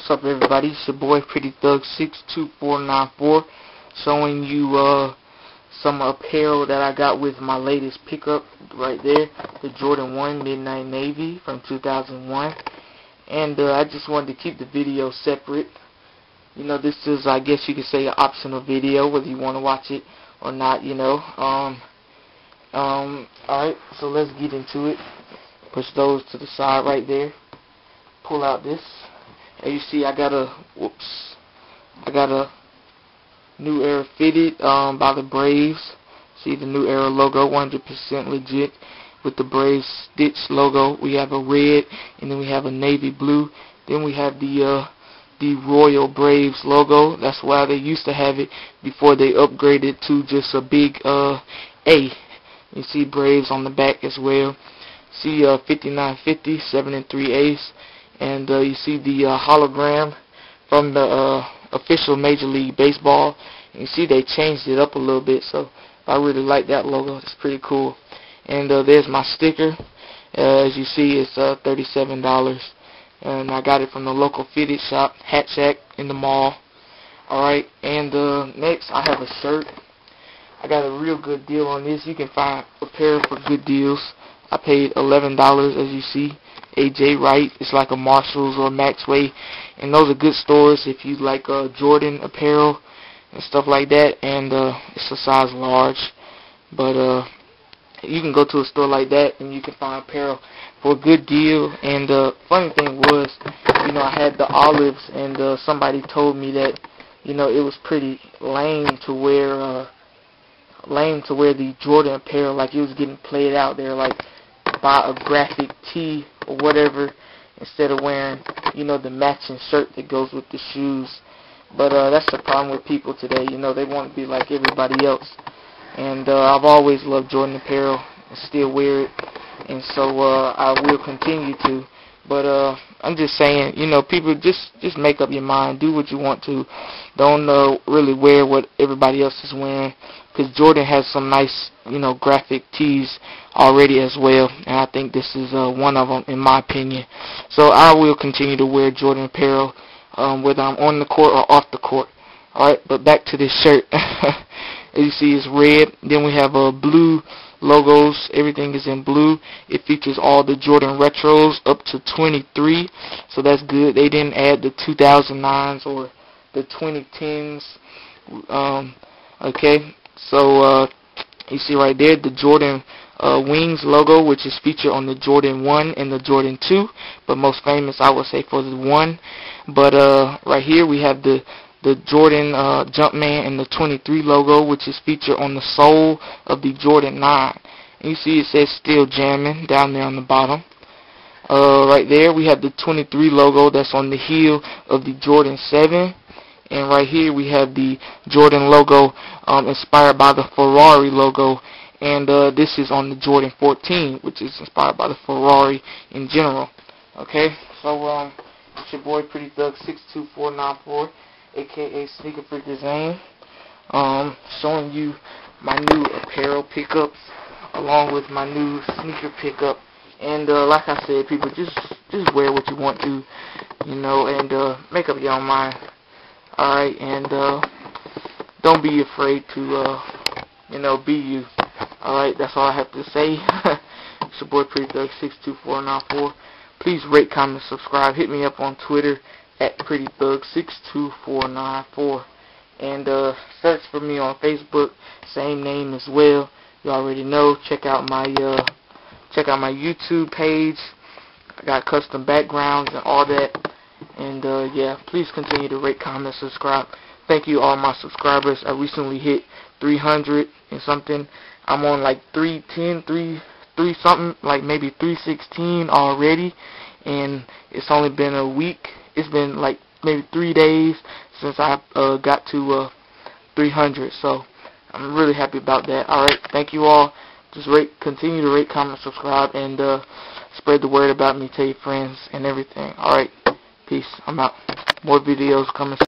What's up, everybody? It's your boy Pretty Thug 62494, showing you some apparel that I got with my latest pickup right there, the Jordan 1 Midnight Navy from 2001. And I just wanted to keep the video separate. You know, this is, I guess you could say, an optional video, whether you want to watch it or not, you know. Alright, so let's get into it. Push those to the side right there. Pull out this. As you see, I got a New Era fitted by the Braves. See the New Era logo, 100% legit, with the Braves stitch logo. We have a red, and then we have a navy blue. Then we have the Royal Braves logo. That's why they used to have it before they upgraded to just a big A. You see Braves on the back as well. See 5950, 7 3/8. And you see the hologram from the official Major League Baseball. And you see they changed it up a little bit, so I really like that logo. It's pretty cool. And there's my sticker. As you see, it's $37. And I got it from the local fitted shop, Hat Shack, in the mall. Alright, and next I have a shirt. I got a real good deal on this. You can find a pair for good deals. I paid $11, as you see. AJ Wright. It's like a Marshalls or Maxway, and those are good stores if you like Jordan apparel and stuff like that. And it's a size large, but you can go to a store like that and you can find apparel for a good deal. And funny thing was, you know, I had the olives, and somebody told me that, you know, it was pretty lame to wear the Jordan apparel, like it was getting played out there, like buy a graphic tee or whatever instead of wearing, you know, the matching shirt that goes with the shoes. But that's the problem with people today. You know, they want to be like everybody else. And I've always loved Jordan apparel and still wear it, and so I will continue to. But I'm just saying, you know, people, just make up your mind. Do what you want to. Don't really wear what everybody else is wearing, because Jordan has some nice, you know, graphic tees already as well, and I think this is one of them, in my opinion. So I will continue to wear Jordan apparel, whether I'm on the court or off the court. Alright, but back to this shirt. As you see, it's red. Then we have blue logos. Everything is in blue. It features all the Jordan retros up to 23, so that's good. They didn't add the 2009s or the 2010s. Okay, so you see right there the Jordan Wings logo, which is featured on the Jordan 1 and the Jordan 2, but most famous, I would say, for the 1. But right here we have the Jordan Jumpman and the 23 logo, which is featured on the sole of the Jordan 9. And you see it says Still Jammin' down there on the bottom. Right there we have the 23 logo that's on the heel of the Jordan 7. And right here we have the Jordan logo inspired by the Ferrari logo. And this is on the Jordan 14, which is inspired by the Ferrari in general. Okay, so it's your boy Pretty Thug 62494, aka Sneaker Freak Design, showing you my new apparel pickups along with my new sneaker pickup. And like I said, people, just wear what you want to, you know, and make up your own mind. Alright, and don't be afraid to you know, be you. Alright, that's all I have to say. It's your boy Pretty Thug 62494. Please rate, comment, subscribe. Hit me up on Twitter at Pretty Thug 62494. And search for me on Facebook, same name as well. You already know. Check out my YouTube page. I got custom backgrounds and all that. And yeah, please continue to rate, comment, subscribe. Thank you, all my subscribers. I recently hit 300 and something. I'm on like 310, 3 something, like maybe 316 already, and it's only been a week. It's been like maybe 3 days since I got to 300, so I'm really happy about that. Alright, thank you all. Just continue to rate, comment, subscribe, and spread the word about me, tell your friends and everything. Alright, peace. I'm out. More videos coming.